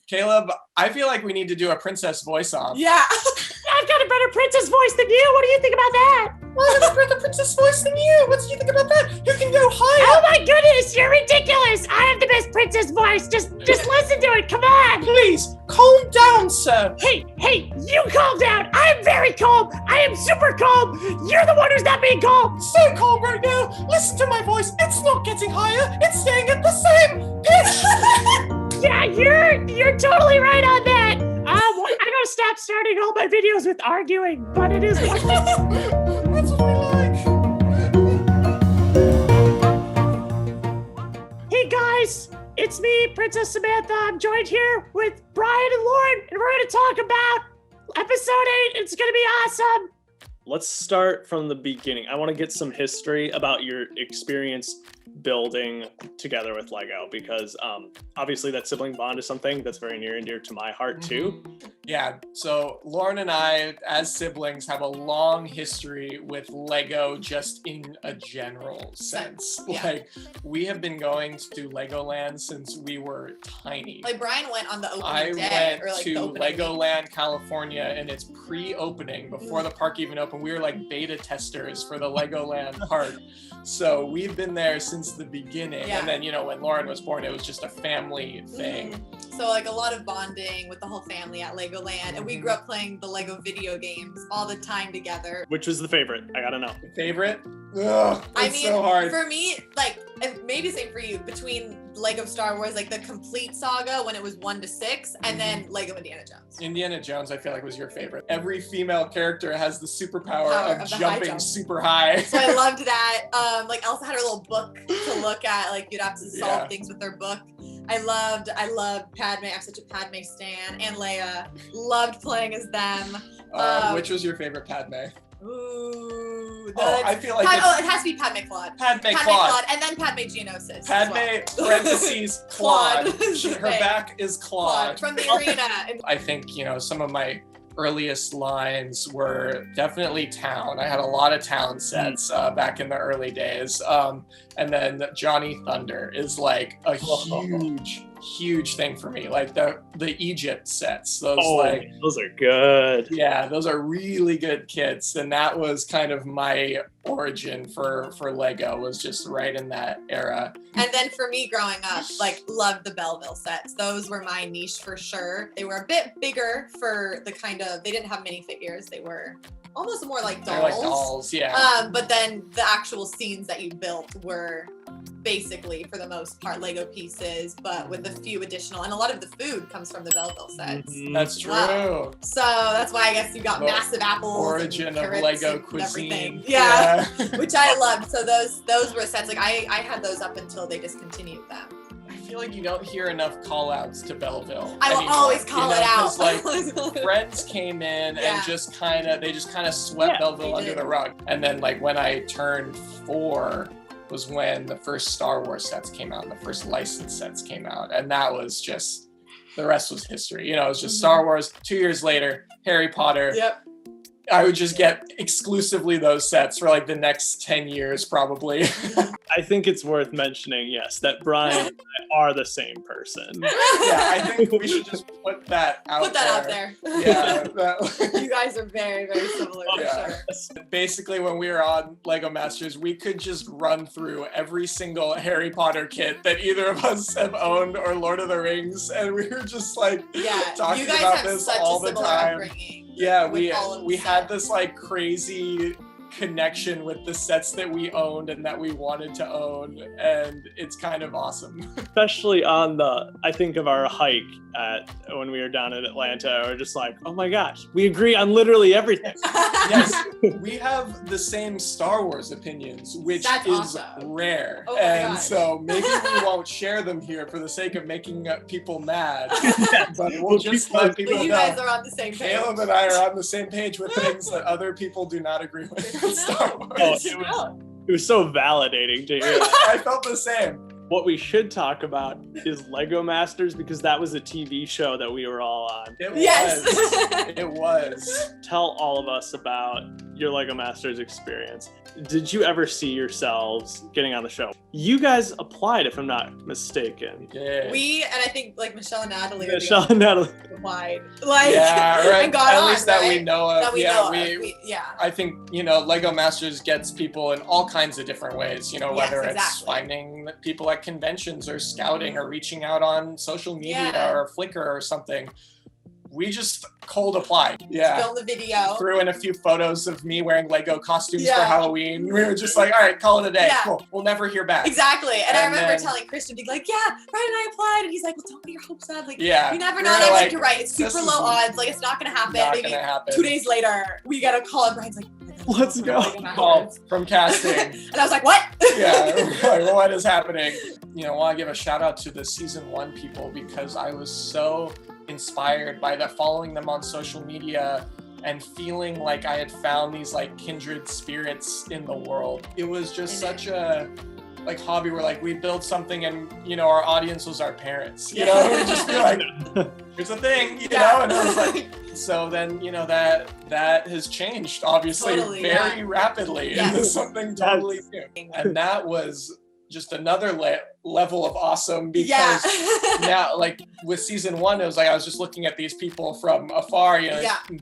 Caleb, I feel like we need to do a princess voice off. Yeah. I've got a better princess voice than you. What do you think about that? I have a better princess voice than you. What do you think about that? You can go higher. Oh my goodness, you're ridiculous. I have the best princess voice. Just listen to it. Come on. Please, calm down, sir. Hey, you calm down. I'm very calm. I am super calm. You're the one who's not being calm. So calm right now. Listen to my voice. It's not getting higher. It's staying at the same pitch. Yeah, you're totally right on that. I gotta stop starting all my videos with arguing, but it is what That's what we like. Hey guys, it's me, Princess Samantha. I'm joined here with Bryan and Lauren, and we're gonna talk about episode 8. It's gonna be awesome. Let's start from the beginning. I want to get some history about your experience building together with Lego, because obviously that sibling bond is something that's very near and dear to my heart too. Yeah, so Lauren and I, as siblings, have a long history with Lego just in a general sense. Yeah. Like, we have been going to Legoland since we were tiny. Like Bryan went on the opening I day. went to Legoland, California, and it's pre-opening, before the park even opened. We were like beta testers for the Legoland park. So we've been there since the beginning. Yeah. And then, when Lauren was born, it was just a family thing. So like a lot of bonding with the whole family at Legoland. And we grew up playing the Lego video games all the time together. Which was the favorite? I gotta know. Favorite? Ugh, it's so hard. For me, like, maybe same for you, between Lego Star Wars, like the complete saga when it was 1 to 6, and then Lego Indiana Jones. Indiana Jones, I feel like, was your favorite. Every female character has the superpower Power of of the high jumping jump. super high. So I loved that. Like Elsa had her little book to look at. Like you'd have to solve things with her book. I loved Padme. I'm such a Padme stan, and Leia. Loved playing as them. Which was your favorite Padme? Ooh. I feel like it has to be Padme Claude. Padme Claude. And then Padme Geonosis. Padme, parentheses, Claude. Claude. Her back is Claude. From the arena. I think, some of my earliest lines were definitely town. I had a lot of town sets back in the early days. And then Johnny Thunder is like a huge thing for me. Like the Egypt sets. Those are good. Yeah, those are really good kits. And that was kind of my origin for Lego, was just right in that era. And then for me growing up, like loved the Belleville sets. Those were my niche for sure. They were a bit bigger for the they didn't have minifigures. They were almost more like dolls. They're like dolls, yeah. But then the actual scenes that you built were basically, for the most part, Lego pieces, but with a few additional, and a lot of the food comes from the Belleville sets. That's true. Wow. So that's why I guess you got massive apples. Origin of Lego cuisine. Everything. Yeah. Which I loved. So those were sets. Like I had those up until they discontinued them. I feel like you don't hear enough call outs to Belleville. I will anymore, always call it out. Like friends came in and just kind of swept Belleville under the rug. And then like when I turned 4 was when the first Star Wars sets came out and the first licensed sets came out. And that was just, the rest was history. It was just Star Wars. 2 years later, Harry Potter. Yep. I would just get exclusively those sets for like the next 10 years, probably. I think it's worth mentioning, yes, that Bryan and I are the same person. Yeah, I think we should just put that out there. Yeah. You guys are very, very similar for sure. Basically, when we were on Lego Masters, we could just run through every single Harry Potter kit that either of us have owned, or Lord of the Rings, and we were just like talking about this all the time. Yeah, we had this like crazy connection with the sets that we owned and that we wanted to own, and it's kind of awesome. Especially on I think of our hike when we were down in Atlanta, we're just like, oh my gosh, we agree on literally everything. Yes, we have the same Star Wars opinions, which is rare. And so maybe we won't share them here for the sake of making people mad, but we'll just let people know. You guys are on the same page. Caleb and I are on the same page with things that other people do not agree with. Star Wars. It was so validating to hear. I felt the same. What we should talk about is Lego Masters, because that was a TV show that we were all on. It was. Yes. It was. Tell all of us about your Lego Masters experience. Did you ever see yourselves getting on the show? You guys applied, if I'm not mistaken. Yeah. And I think like Michelle and Natalie applied. Like, yeah, right. And got At on, least that right? we know of. That we yeah, know we, of. Yeah. I think, Lego Masters gets people in all kinds of different ways, whether it's finding people at conventions or scouting or reaching out on social media or Flickr or something. We just cold applied. Yeah. Film the video. Threw in a few photos of me wearing Lego costumes for Halloween. We were just like, all right, call it a day. Yeah. Cool. We'll never hear back. Exactly. And I remember telling Christian, being like, Brian and I applied. And he's like, well, don't get your hopes up. Like, you never know. And I'm like, you're right. It's super low odds. Like, it's not going to happen. Maybe 2 days later, we got a call and Brian's like, let's go. Call from casting. And I was like, what? Like, what is happening? I want to give a shout out to the season 1 people because I was so inspired by that, following them on social media and feeling like I had found these like kindred spirits in the world. It was just such a hobby where like we built something and our audience was our parents. We'd just be like, here's a thing, and it was like, so then that has changed obviously very rapidly into something totally new. And that was just another level of awesome because now, like with season 1, it was like I was just looking at these people from afar,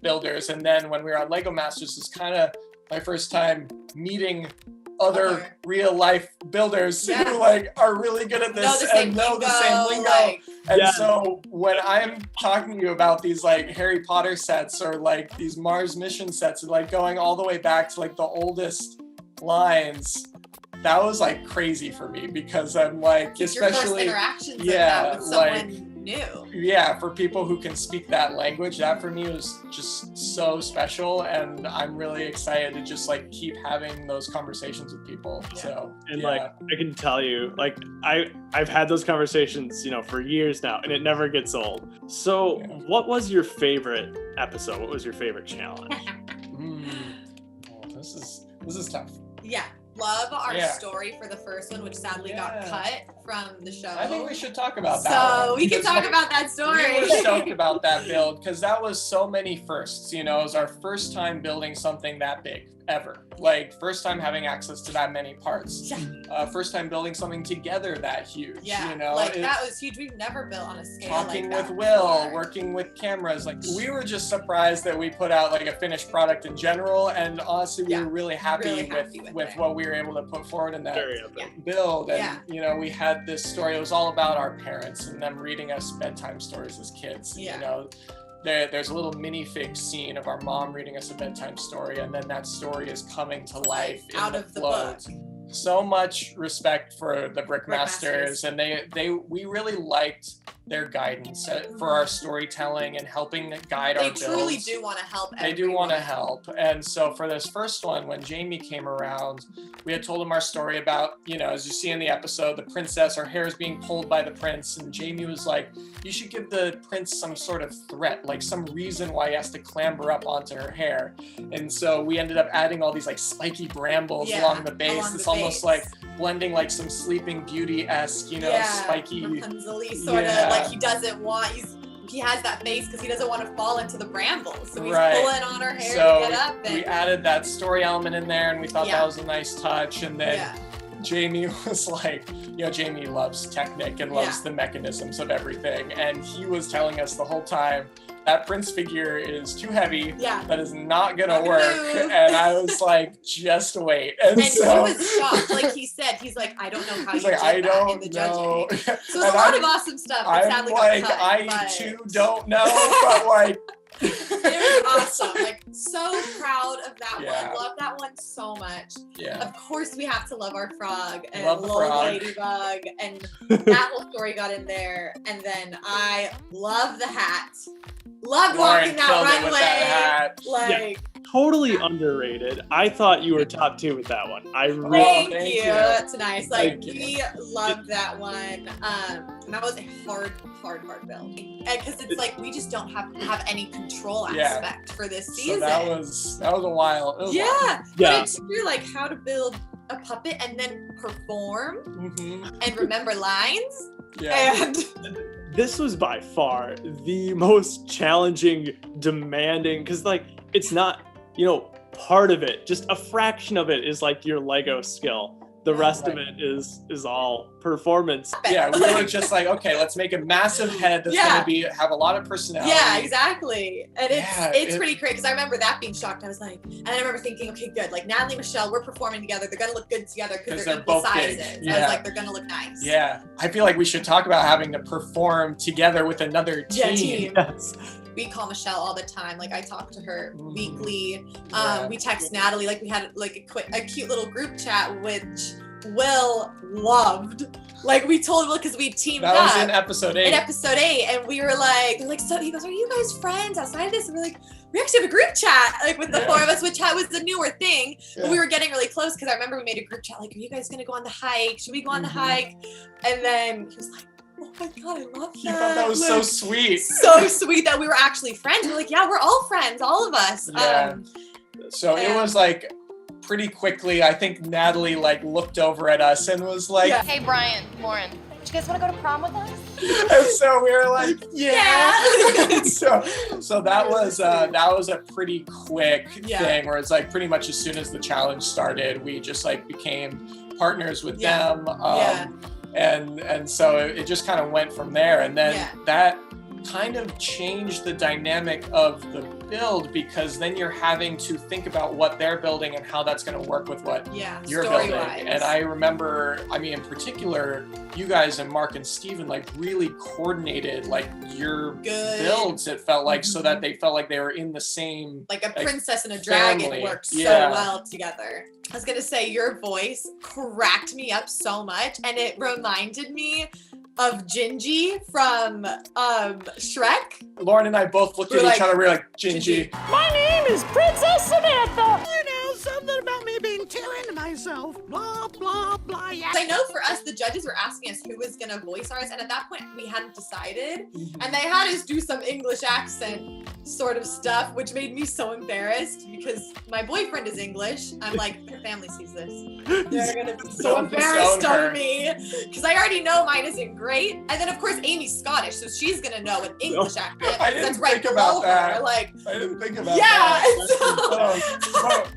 builders, and then when we were on Lego Masters, it's kind of my first time meeting other real life builders who are really good at this and know the same lingo. And so when I'm talking to you about these like Harry Potter sets or like these Mars mission sets, and like going all the way back to like the oldest lines. That was like crazy for me because I'm like, especially your first interactions with someone new. Yeah, for people who can speak that language, that for me was just so special, and I'm really excited to just like keep having those conversations with people. So like I can tell you, like I've had those conversations, for years now, and it never gets old. So what was your favorite episode? What was your favorite challenge? This is tough. Yeah. Love our story for the first one, which sadly got cut from the show. I think we should talk about that. So we can talk about that story. We were stoked about that build because that was so many firsts. It was our first time building something that big ever. Like first time having access to that many parts. First time building something together that huge. That was huge. We've never built on a scale talking like that with Will, before. working with cameras. Like we were just surprised that we put out like a finished product in general, and honestly we were really happy with what we were able to put forward in that build. And we had this story. It was all about our parents and them reading us bedtime stories as kids. There's a little minifig scene of our mom reading us a bedtime story, and then that story is coming to life out of the book. So much respect for the Brickmasters, and we really liked their guidance for our storytelling and helping guide our builds. They truly do want to help everyone. They do want to help. And so for this first one, when Jamie came around, we had told him our story about, as you see in the episode, the princess, her hair is being pulled by the prince. And Jamie was like, you should give the prince some sort of threat, like some reason why he has to clamber up onto her hair. And so we ended up adding all these like spiky brambles along the base. It's almost like blending like some Sleeping Beauty-esque, spiky. Rapunzel-y sort of like he doesn't want, he has that face because he doesn't want to fall into the brambles. So he's pulling on her hair to get up. And we added that story element in there, and we thought that was a nice touch. And then Jamie was like, Jamie loves Technic and loves the mechanisms of everything. And he was telling us the whole time, that prince figure is too heavy. That is not gonna work. And I was like, just wait. And so he was shocked. Like he said, he's like, I don't know how you did I that don't in the know. judging. So there's a lot of awesome stuff. I'm sadly like, got cut, I too don't know, but like. It was awesome. Like so proud of that one. Love that one so much. Of course we have to love our frog and little ladybug, and that whole story got in there. And then I love the hat. Loved Lauren walking that runway. Like totally underrated. I thought you were top 2 with that one. Thank you. That's nice. Like we loved that one. And that was a hard build. Because it's like we just don't have any control aspect for this season. So that was a while. But it's true, like how to build a puppet and then perform and remember lines. And this was by far the most challenging, demanding, because like it's not, part of it, just a fraction of it is like your Lego skill. The rest of it is all performance. Yeah, we were just like, okay, let's make a massive head that's gonna have a lot of personality. Yeah, exactly. And it's pretty great because I remember that being shocked. I was like, and I remember thinking, okay, good. Like Natalie and Michelle, we're performing together. They're gonna look good together because they're equal sizes. Yeah. I was like, they're gonna look nice. Yeah, I feel like we should talk about having to perform together with another team. Yeah, team. Yes. We call Michelle all the time. Like I talk to her weekly. We text Natalie. Like we had like a cute little group chat, which Will loved. Like we told Will because we teamed up. That was in episode 8. In episode 8, and we were like, they're like, so he goes, are you guys friends outside of this? And we're like, we actually have a group chat like with the 4 of us, which was a newer thing. Yeah. But we were getting really close because I remember we made a group chat like, are you guys gonna go on the hike? Should we go on the hike? And then he was like, oh my God, I love that. You thought that was so sweet. So sweet that we were actually friends. We're like, yeah, we're all friends, all of us. Yeah. So it was like pretty quickly, I think Natalie like looked over at us and was like, hey Bryan, Lauren, do you guys want to go to prom with us? And so we were like, yeah. so that was a pretty quick thing where it's like pretty much as soon as the challenge started, we just like became partners with them. And so it just kind of went from there. And then that kind of changed the dynamic of the build because then you're having to think about what they're building and how that's going to work with what you're building. And I remember, I mean, in particular, you guys and Mark and Steven like really coordinated like your builds, it felt like, so that they felt like they were in the same, like a princess and a dragon worked so well together. I was gonna say your voice cracked me up so much, and it reminded me of Gingy from Shrek. Lauren and I both looked at each other. We were like, Gingy. My name is Princess Samantha. You know, something about me being too into myself. Blah, blah, blah. Yeah. I know for us, the judges were asking us who was going to voice ours. And at that point, we hadn't decided. And they had us do some English accent sort of stuff, which made me so embarrassed because my boyfriend is English. I'm like, your family sees this. They're going to be so embarrassed over me because I already know mine isn't great. And then, of course, Amy's Scottish, so she's going to know an English accent. I didn't think about that. Like, I didn't think about that.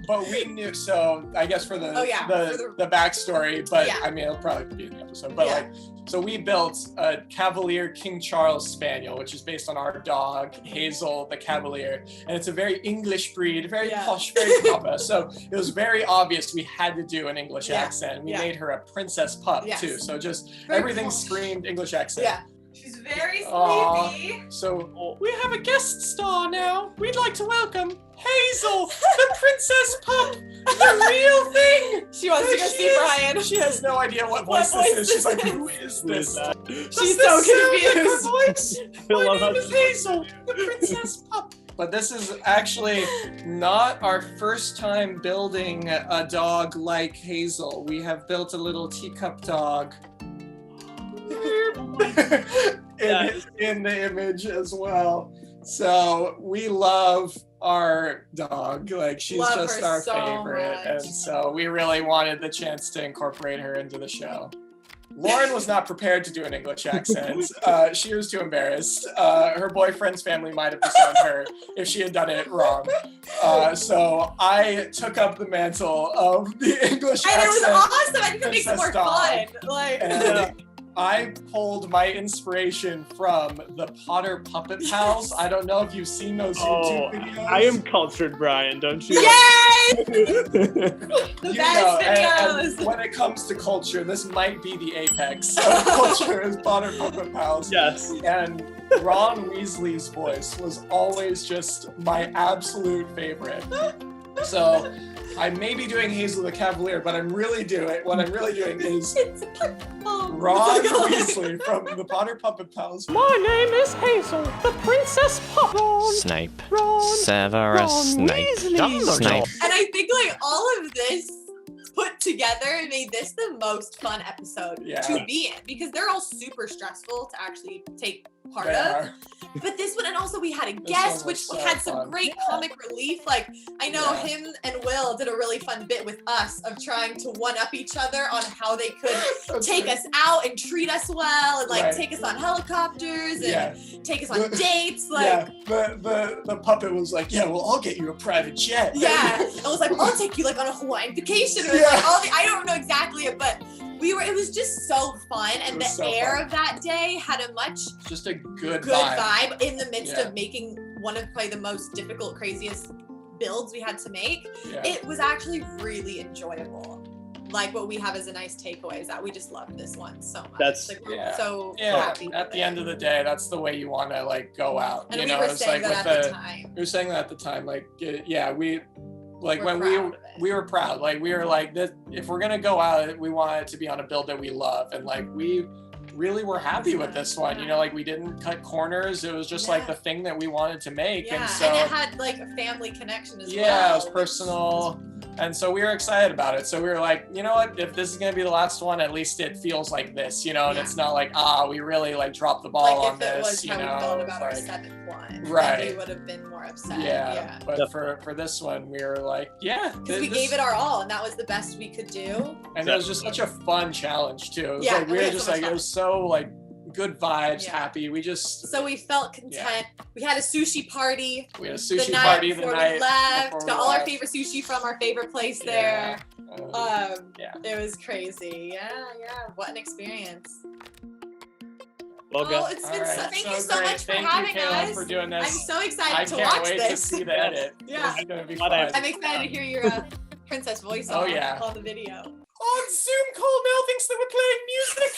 But we knew, so I guess for the backstory, but I mean, it'll probably be in the episode. But like, so we built a Cavalier King Charles Spaniel, which is based on our dog, Hazel the Cavalier. And it's a very English breed, very posh, very papa. So it was very obvious we had to do an English accent. We made her a princess pup too. So just very everything screamed English accent. Yeah. She's very sleepy. So we have a guest star now. We'd like to welcome Hazel, the princess pup, the real thing. She wants to go see Bryan. She has no idea what voice this is. She's like, who is this? She's so confused. My name is Hazel, the princess pup. But this is actually not our first time building a dog like Hazel. We have built a little teacup dog. in the image as well. So we love our dog. Like she's just our favorite. And so we really wanted the chance to incorporate her into the show. Lauren was not prepared to do an English accent. She was too embarrassed. Her boyfriend's family might have disowned her if she had done it wrong. So I took up the mantle of the English accent. And it was awesome. I think it makes it more fun. Like. I pulled my inspiration from the Potter Puppet Pals. I don't know if you've seen those YouTube videos. I am cultured, Bryan, don't you? Yay! The best videos! And when it comes to culture, this might be the apex of culture is Potter Puppet Pals. Yes. And Ron Weasley's voice was always just my absolute favorite. So I may be doing Hazel the Cavalier, but what I'm really doing is Ron Weasley from the Potter Puppet Pals. My name is Hazel, the princess pup. Snape. Severus Snape. Snape. Snape. And I think like all of this put together and made this the most fun episode to be in, because they're all super stressful to actually take part of. But this one, and also we had a guest, which had some great comic relief. Like, I know him and Will did a really fun bit with us of trying to one-up each other on how they could take us out and treat us well, and like take us on helicopters and take us on dates. Like, the puppet was like, yeah, well, I'll get you a private jet. Yeah, I was like, I'll take you like on a Hawaiian vacation. It was like all I don't know exactly, but it was just so fun, and the air of that day had a just a good vibe in the midst of making one of probably the most difficult, craziest builds we had to make. It was actually really enjoyable. Like, what we have as a nice takeaway is that we just loved this one so much. That's we're so happy. At the end of the day, that's the way you want to like go out. And you we know, were it's saying like that at the time. We were saying that at the time, like, We're when we were proud, like we were like, this, if we're gonna go out, we want it to be on a build that we love, and like we really were happy with this one. You know, like we didn't cut corners. It was just like the thing that we wanted to make, and so and it had like a family connection as well. Yeah, it was personal. And so we were excited about it. So we were like, you know what, if this is gonna be the last one, at least it feels like this, you know, and it's not like, we really like dropped the ball on this. Like if it was how we felt about our seventh one, we would have been more upset. Yeah. But for this one, we were like, because we gave it our all, and that was the best we could do. And it was just such a fun challenge too. It was like we were just like, it was so like good vibes, happy. So we felt content. We had a sushi party. We had a sushi party the night we left. Got all our favorite sushi from our favorite place there. It was crazy. Yeah. What an experience. Well, it's been thank you so much for having us. For doing this. I'm so excited to watch this. I can't wait to see the edit. This is gonna be fun. I'm excited to hear your princess voice on the video. On Zoom call, Mel thinks that we're playing music.